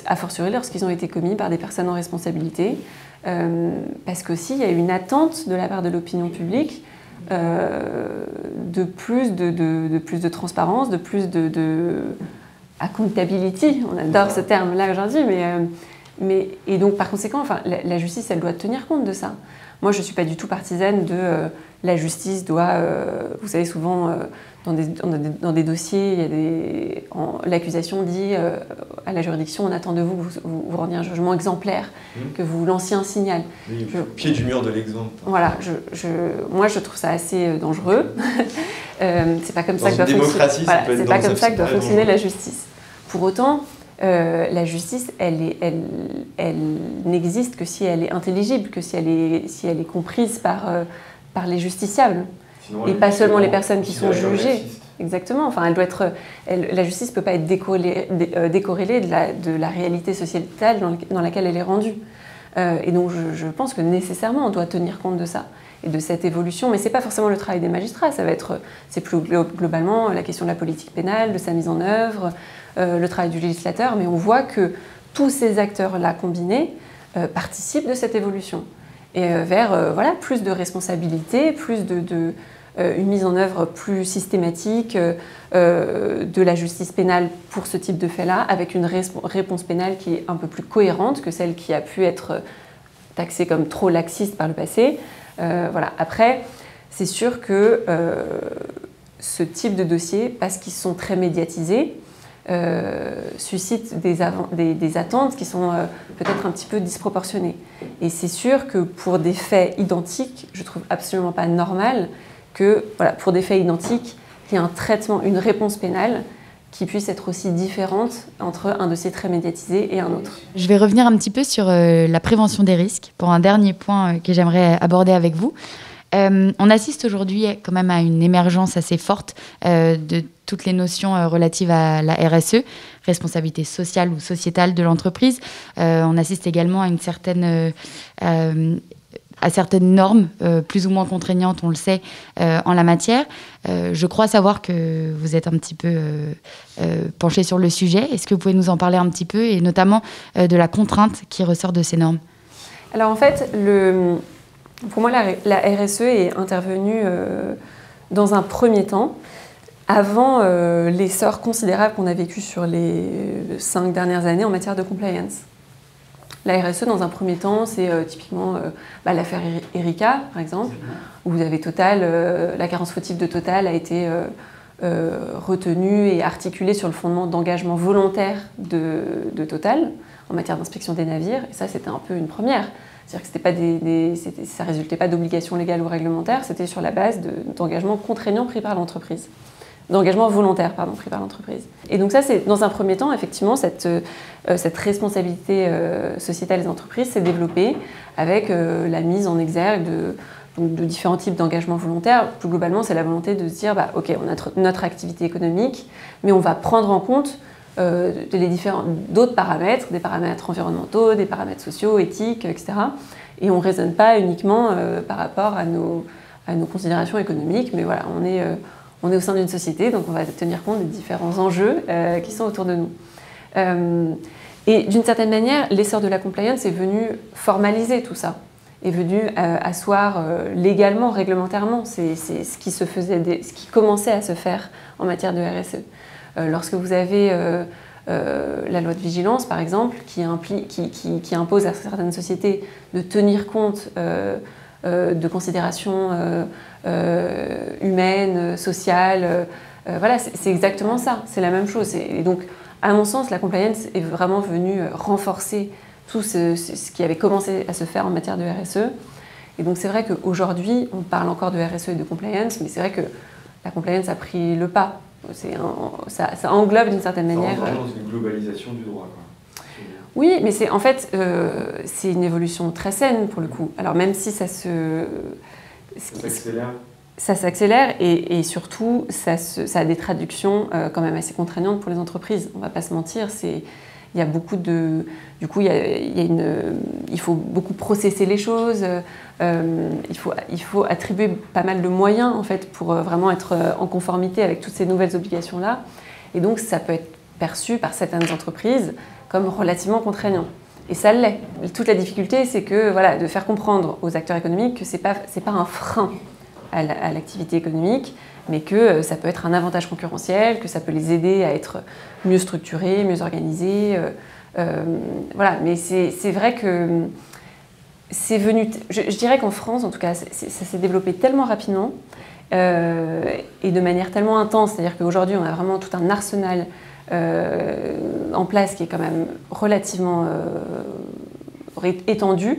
a fortiori lorsqu'ils ont été commis par des personnes en responsabilité, parce qu'aussi, il y a une attente de la part de l'opinion publique de plus de transparence, de plus de accountability, on adore ce terme-là aujourd'hui, et donc par conséquent, enfin, la justice, elle doit tenir compte de ça. Moi, je ne suis pas du tout partisane de la justice doit, vous savez, souvent dans des dossiers, l'accusation dit à la juridiction, on attend de vous que vous rendiez un jugement exemplaire, que vous lanciez un signal. Oui, au pied du mur de l'exemple. Voilà, moi je trouve ça assez dangereux. C'est pas comme ça que doit fonctionner la justice. Pour autant, la justice, elle n'existe que si elle est intelligible, que si elle est comprise par les justiciables. Sinon, et pas seulement les personnes qui sont jugées. Exactement. Enfin, la justice ne peut pas être décorrélée de la réalité sociétale dans laquelle elle est rendue. Et donc, je pense que nécessairement, on doit tenir compte de ça et de cette évolution. Mais ce n'est pas forcément le travail des magistrats. C'est plus globalement la question de la politique pénale, de sa mise en œuvre, le travail du législateur. Mais on voit que tous ces acteurs-là combinés participent de cette évolution. Et vers plus de responsabilité, plus une mise en œuvre plus systématique de la justice pénale pour ce type de fait-là, avec une réponse pénale qui est un peu plus cohérente que celle qui a pu être taxée comme trop laxiste par le passé. Après, c'est sûr que ce type de dossier, parce qu'ils sont très médiatisés, suscitent des attentes qui sont peut-être un petit peu disproportionnées. Et c'est sûr que pour des faits identiques, je trouve absolument pas normal que, pour des faits identiques, qu'il y ait un traitement, une réponse pénale qui puisse être aussi différente entre un dossier très médiatisé et un autre. Je vais revenir un petit peu sur la prévention des risques, pour un dernier point que j'aimerais aborder avec vous. On assiste aujourd'hui quand même à une émergence assez forte de toutes les notions relatives à la RSE, responsabilité sociale ou sociétale de l'entreprise. On assiste également à certaines normes plus ou moins contraignantes, on le sait, en la matière. Je crois savoir que vous êtes un petit peu penché sur le sujet. Est-ce que vous pouvez nous en parler un petit peu, et notamment de la contrainte qui ressort de ces normes ? Alors en fait, pour moi, la RSE est intervenue dans un premier temps, avant l'essor considérable qu'on a vécu sur les 5 dernières années en matière de compliance. La RSE, dans un premier temps, c'est typiquement l'affaire Erika, par exemple, où vous avez Total, la carence fautive de Total a été retenue et articulée sur le fondement d'engagement volontaire de Total en matière d'inspection des navires. Et ça, c'était un peu une première. C'est-à-dire que ça ne résultait pas d'obligations légales ou réglementaires, c'était sur la base d'engagements contraignants pris par l'entreprise. D'engagement volontaire, pris par l'entreprise. Et donc ça, c'est dans un premier temps, effectivement, cette responsabilité sociétale des entreprises s'est développée avec la mise en exergue de différents types d'engagements volontaires. Plus globalement, c'est la volonté de se dire, OK, on a notre activité économique, mais on va prendre en compte d'autres paramètres, des paramètres environnementaux, des paramètres sociaux, éthiques, etc. Et on ne raisonne pas uniquement par rapport à nos considérations économiques, mais voilà, on est au sein d'une société, donc on va tenir compte des différents enjeux qui sont autour de nous. Et d'une certaine manière, l'essor de la compliance est venu formaliser tout ça, est venu asseoir légalement, réglementairement, c'est ce qui commençait à se faire en matière de RSE. Lorsque vous avez la loi de vigilance, par exemple, qui impose à certaines sociétés de tenir compte de considérations humaines, sociales, c'est exactement ça, c'est la même chose. Et donc, à mon sens, la compliance est vraiment venue renforcer tout ce qui avait commencé à se faire en matière de RSE. Et donc, c'est vrai qu'aujourd'hui, on parle encore de RSE et de compliance, mais c'est vrai que la compliance a pris le pas. Ça englobe d'une certaine manière. On rentre dans une globalisation du droit, quoi. Oui, mais c'est une évolution très saine pour le coup. Alors même si ça s'accélère. Ça s'accélère et surtout ça a des traductions quand même assez contraignantes pour les entreprises. On ne va pas se mentir, il y a beaucoup de... Du coup, il faut beaucoup processer les choses, il faut attribuer pas mal de moyens en fait, pour vraiment être en conformité avec toutes ces nouvelles obligations-là. Et donc, ça peut être perçu par certaines entreprises comme relativement contraignant. Et ça l'est. Toute la difficulté, c'est que, voilà, de faire comprendre aux acteurs économiques que ce n'est pas un frein à l'activité économique, mais que ça peut être un avantage concurrentiel, que ça peut les aider à être mieux structurés, mieux organisés. Voilà. Mais c'est vrai que c'est venu... Je dirais qu'en France, en tout cas, ça s'est développé tellement rapidement et de manière tellement intense. C'est-à-dire qu'aujourd'hui, on a vraiment tout un arsenal en place qui est quand même relativement étendu.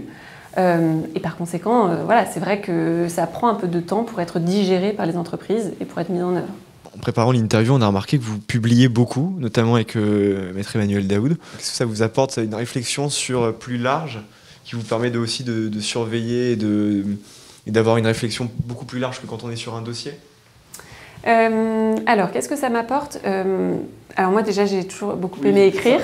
Et par conséquent, voilà, c'est vrai que ça prend un peu de temps pour être digéré par les entreprises et pour être mis en œuvre. En préparant l'interview, on a remarqué que vous publiez beaucoup, notamment avec Maître Emmanuel Daoud. Qu'est-ce que ça vous apporte, une réflexion sur plus large qui vous permet aussi de surveiller et d'avoir une réflexion beaucoup plus large que quand on est sur un dossier? Alors, qu'est-ce que ça m'apporte? Alors moi déjà j'ai toujours beaucoup aimé écrire,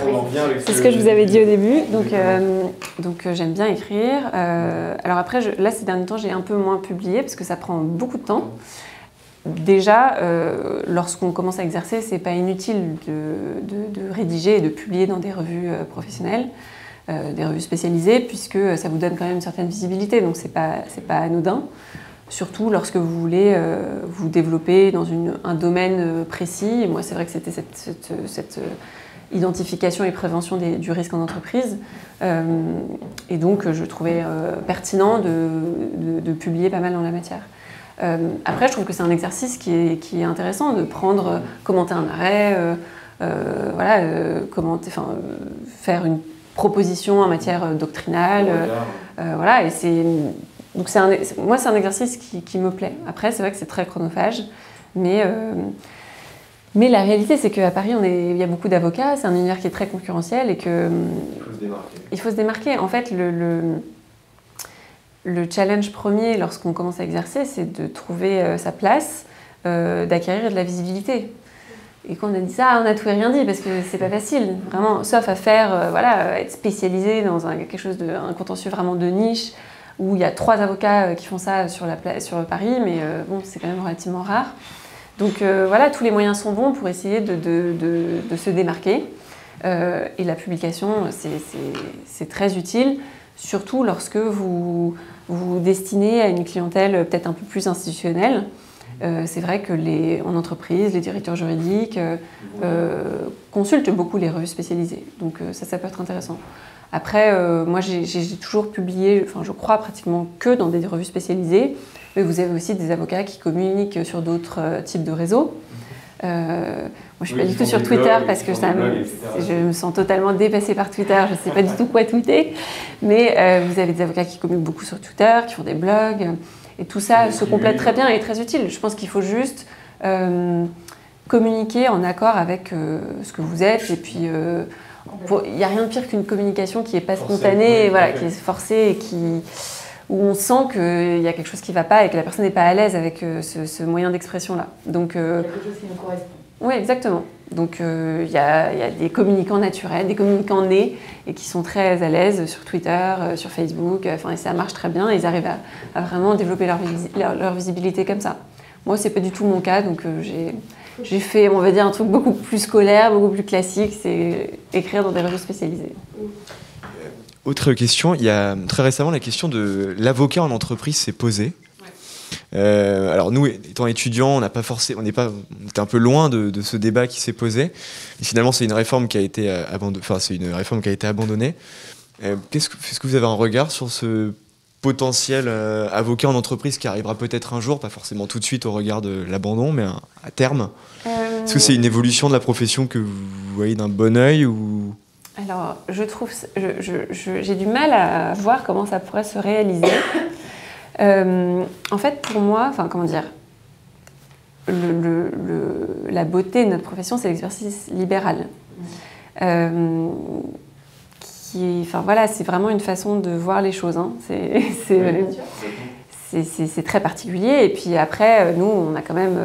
c'est ce que je vous avais dit au début, donc j'aime bien écrire. Alors après, là ces derniers temps j'ai un peu moins publié parce que ça prend beaucoup de temps. Déjà, lorsqu'on commence à exercer, c'est pas inutile de rédiger et de publier dans des revues professionnelles, des revues spécialisées, puisque ça vous donne quand même une certaine visibilité, donc c'est pas anodin. Surtout lorsque vous voulez vous développer dans un domaine précis. Et moi, c'est vrai que c'était cette identification et prévention du risque en entreprise. Et donc, je trouvais pertinent de publier pas mal dans la matière. Après, je trouve que c'est un exercice qui est intéressant de commenter un arrêt, voilà, faire une proposition en matière doctrinale. Voilà, et donc moi, c'est un exercice qui me plaît. Après, c'est vrai que c'est très chronophage, mais la réalité, c'est qu'à Paris, il y a beaucoup d'avocats, c'est un univers qui est très concurrentiel et que il faut se démarquer. En fait, le challenge premier lorsqu'on commence à exercer, c'est de trouver sa place, d'acquérir de la visibilité. Et quand on a dit ça, on a tout et rien dit, parce que c'est pas facile, vraiment, sauf à faire, voilà, être spécialisé dans quelque chose un contentieux vraiment de niche, où il y a 3 avocats qui font ça sur Paris, mais bon, c'est quand même relativement rare. Donc voilà, tous les moyens sont bons pour essayer de se démarquer. Et la publication, c'est très utile, surtout lorsque vous vous destinez à une clientèle peut-être un peu plus institutionnelle. C'est vrai que en entreprise, les directeurs juridiques consultent beaucoup les revues spécialisées. Donc ça peut être intéressant. Après, moi, j'ai toujours publié, enfin, je crois pratiquement que dans des revues spécialisées, mais vous avez aussi des avocats qui communiquent sur d'autres types de réseaux. Moi, je ne suis pas du tout sur Twitter parce que je me sens totalement dépassée par Twitter, je ne sais pas du tout quoi tweeter, mais vous avez des avocats qui communiquent beaucoup sur Twitter, qui font des blogs, et tout ça se complète très bien et est très utile. Je pense qu'il faut juste communiquer en accord avec ce que vous êtes, et puis... il n'y a rien de pire qu'une communication qui n'est pas spontanée, voilà, qui est forcée et où on sent qu'il y a quelque chose qui ne va pas et que la personne n'est pas à l'aise avec ce moyen d'expression-là. Donc, il y a quelque chose qui nous correspond. Oui, exactement. Donc il y a des communicants naturels, des communicants nés et qui sont très à l'aise sur Twitter, sur Facebook, et ça marche très bien. Ils arrivent à vraiment développer leur visibilité comme ça. Moi, ce n'est pas du tout mon cas, donc j'ai fait, on va dire, un truc beaucoup plus scolaire, beaucoup plus classique, c'est écrire dans des revues spécialisées. Autre question, il y a très récemment la question de l'avocat en entreprise s'est posée. Ouais. Alors nous, étant étudiants, on était un peu loin de ce débat qui s'est posé. Et finalement, c'est une réforme qui a été abandonnée. Est-ce que vous avez un regard sur ce potentiel avocat en entreprise qui arrivera peut-être un jour, pas forcément tout de suite au regard de l'abandon, mais à terme? Est-ce que c'est une évolution de la profession que vous voyez d'un bon œil ou... Alors, j'ai du mal à voir comment ça pourrait se réaliser. En fait, pour moi, comment dire, la beauté de notre profession, c'est l'exercice libéral. Voilà, c'est vraiment une façon de voir les choses. Hein. C'est très particulier. Et puis après, nous, on a quand même...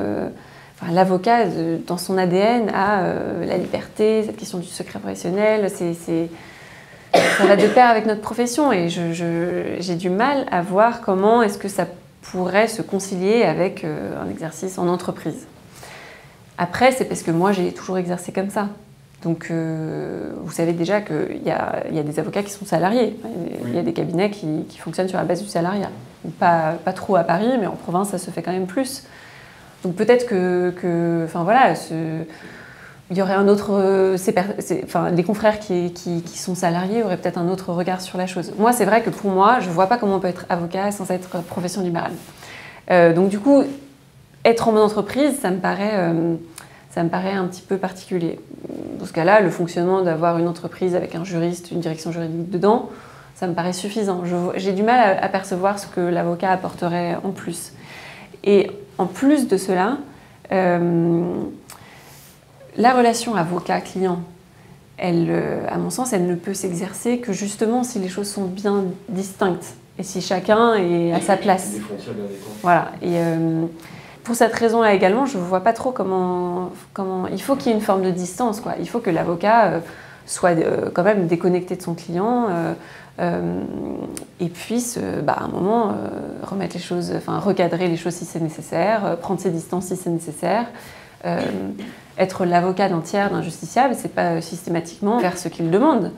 enfin, l'avocat, dans son ADN, a la liberté, cette question du secret professionnel, ça va de pair avec notre profession et j'ai du mal à voir comment est-ce que ça pourrait se concilier avec un exercice en entreprise. Après, c'est parce que moi, j'ai toujours exercé comme ça. Donc, vous savez déjà qu'il y a des avocats qui sont salariés. Il y a des cabinets qui fonctionnent sur la base du salariat. Pas trop à Paris, mais en province, ça se fait quand même plus. Donc, peut-être enfin voilà, il y aurait un autre... les confrères qui sont salariés auraient peut-être un autre regard sur la chose. Moi, c'est vrai que pour moi, je ne vois pas comment on peut être avocat sans être profession libérale. Donc, du coup, être en mode entreprise, ça me paraît un petit peu particulier. Dans ce cas-là, le fonctionnement d'avoir une entreprise avec un juriste, une direction juridique dedans, ça me paraît suffisant. J'ai du mal à percevoir ce que l'avocat apporterait en plus. Et en plus de cela, la relation avocat-client, à mon sens, elle ne peut s'exercer que justement si les choses sont bien distinctes et si chacun est à sa place. Voilà. Et pour cette raison-là également, je ne vois pas trop comment... Il faut qu'il y ait une forme de distance, quoi. Il faut que l'avocat soit quand même déconnecté de son client et puisse, à un moment, remettre les choses, recadrer les choses si c'est nécessaire, prendre ses distances si c'est nécessaire. Être l'avocat d'un tiers, d'un justiciable, c'est pas systématiquement faire ce qu'il demande.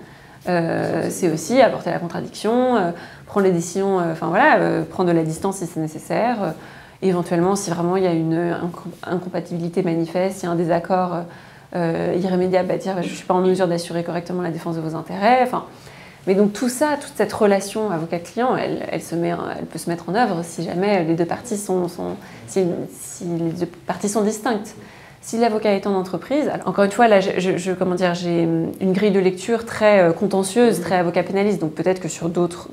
C'est aussi apporter la contradiction, prendre les décisions, prendre de la distance si c'est nécessaire. Éventuellement, si vraiment il y a une incompatibilité manifeste, il y a un désaccord irrémédiable, dire je ne suis pas en mesure d'assurer correctement la défense de vos intérêts. Mais donc tout ça, toute cette relation avocat-client, elle peut se mettre en œuvre si jamais les deux parties si les deux parties sont distinctes. Si l'avocat est en entreprise, alors, encore une fois, là, j'ai une grille de lecture très contentieuse, très avocat pénaliste, donc peut-être que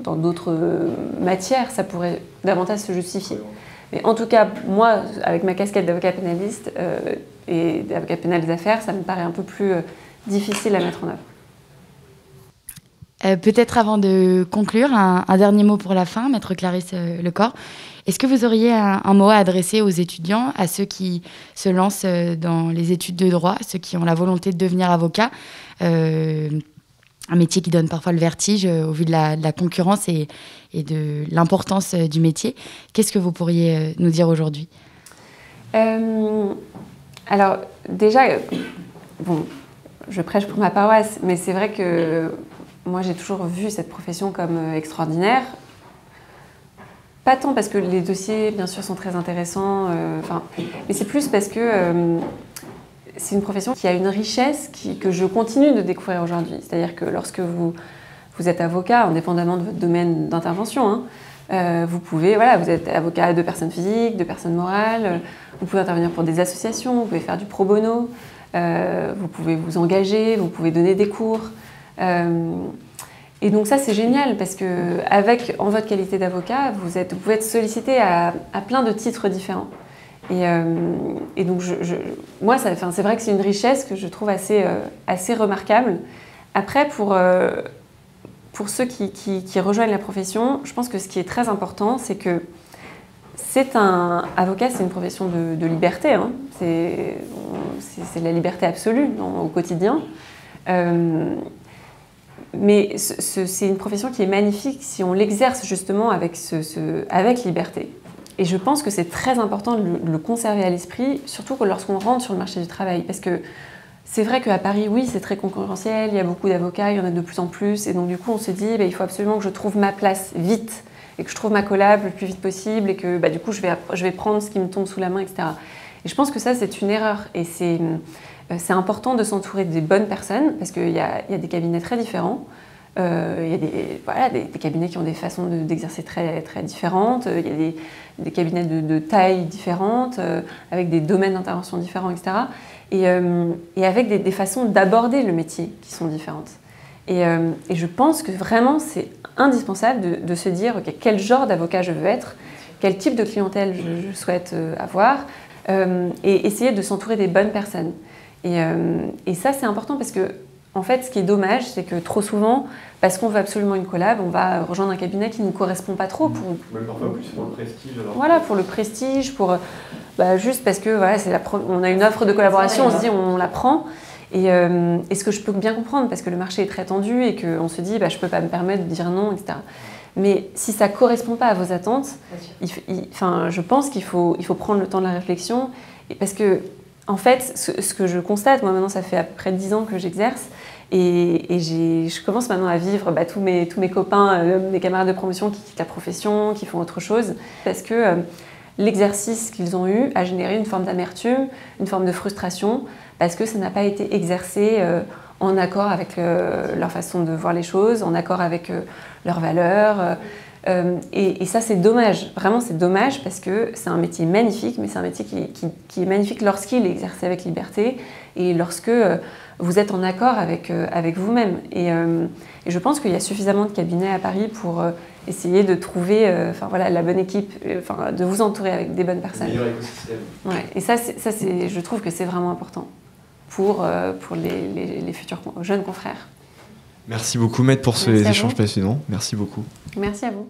dans d'autres matières, ça pourrait davantage se justifier. Mais en tout cas, moi, avec ma casquette d'avocat pénaliste et d'avocat pénal des affaires, ça me paraît un peu plus difficile à mettre en œuvre. Peut-être avant de conclure, un dernier mot pour la fin, Maître Clarisse Lecor. Est-ce que vous auriez un mot à adresser aux étudiants, à ceux qui se lancent dans les études de droit, ceux qui ont la volonté de devenir avocat, un métier qui donne parfois le vertige au vu de la concurrence et de l'importance du métier. Qu'est-ce que vous pourriez nous dire aujourd'hui ? Alors déjà, je prêche pour ma paroisse, mais c'est vrai que moi j'ai toujours vu cette profession comme extraordinaire. Pas tant parce que les dossiers, bien sûr, sont très intéressants, mais c'est plus parce que c'est une profession qui a une richesse que je continue de découvrir aujourd'hui. C'est-à-dire que lorsque vous êtes avocat, indépendamment de votre domaine d'intervention, vous êtes avocat de personnes physiques, de personnes morales, vous pouvez intervenir pour des associations, vous pouvez faire du pro bono, vous pouvez vous engager, vous pouvez donner des cours. Et donc ça, c'est génial parce que en votre qualité d'avocat, vous pouvez être sollicité à plein de titres différents. Et donc, moi, c'est vrai que c'est une richesse que je trouve assez remarquable. Après, pour ceux qui rejoignent la profession, je pense que ce qui est très important, c'est que avocat, c'est une profession de liberté. Hein. C'est la liberté absolue au quotidien. Mais c'est une profession qui est magnifique si on l'exerce justement avec liberté. Et je pense que c'est très important de le conserver à l'esprit, surtout lorsqu'on rentre sur le marché du travail. Parce que c'est vrai qu'à Paris, oui, c'est très concurrentiel, il y a beaucoup d'avocats, il y en a de plus en plus. Et donc du coup, on se dit, il faut absolument que je trouve ma place vite et que je trouve ma collab le plus vite possible et que du coup, je vais prendre ce qui me tombe sous la main, etc. Et je pense que ça, c'est une erreur. Et c'est important de s'entourer des bonnes personnes parce qu'il y a des cabinets très différents. Il y a des cabinets qui ont des façons d'exercer très, très différentes. Il y a des cabinets de taille différentes, avec des domaines d'intervention différents, etc. Et avec des façons d'aborder le métier qui sont différentes. Et je pense que vraiment, c'est indispensable de se dire quel genre d'avocat je veux être, quel type de clientèle je souhaite avoir, et essayer de s'entourer des bonnes personnes. Et ça, c'est important parce que en fait, ce qui est dommage, c'est que trop souvent, parce qu'on veut absolument une collab, on va rejoindre un cabinet qui ne nous correspond pas trop. Même parfois plus pour le prestige. Alors. Voilà, pour le prestige, juste parce que voilà, on a une offre de collaboration, on se dit on la prend. Et ce que je peux bien comprendre, parce que le marché est très tendu et qu'on se dit je ne peux pas me permettre de dire non, etc. Mais si ça ne correspond pas à vos attentes, je pense qu'il faut prendre le temps de la réflexion. Parce que, en fait, ce que je constate, moi maintenant ça fait à peu près 10 ans que j'exerce, et je commence maintenant à vivre tous mes copains, mes camarades de promotion qui quittent la profession, qui font autre chose, parce que l'exercice qu'ils ont eu a généré une forme d'amertume, une forme de frustration, parce que ça n'a pas été exercé en accord avec leur façon de voir les choses, en accord avec leurs valeurs. Et ça, c'est dommage. Vraiment, c'est dommage parce que c'est un métier magnifique, mais c'est un métier qui est magnifique lorsqu'il est exercé avec liberté et lorsque vous êtes en accord avec vous-même. Et je pense qu'il y a suffisamment de cabinets à Paris pour essayer de trouver la bonne équipe, de vous entourer avec des bonnes personnes. Le meilleur écosystème. Ouais. Et je trouve que c'est vraiment important pour les futurs jeunes confrères. Merci beaucoup, Maître, pour ces échanges passionnants. Merci beaucoup. Merci à vous.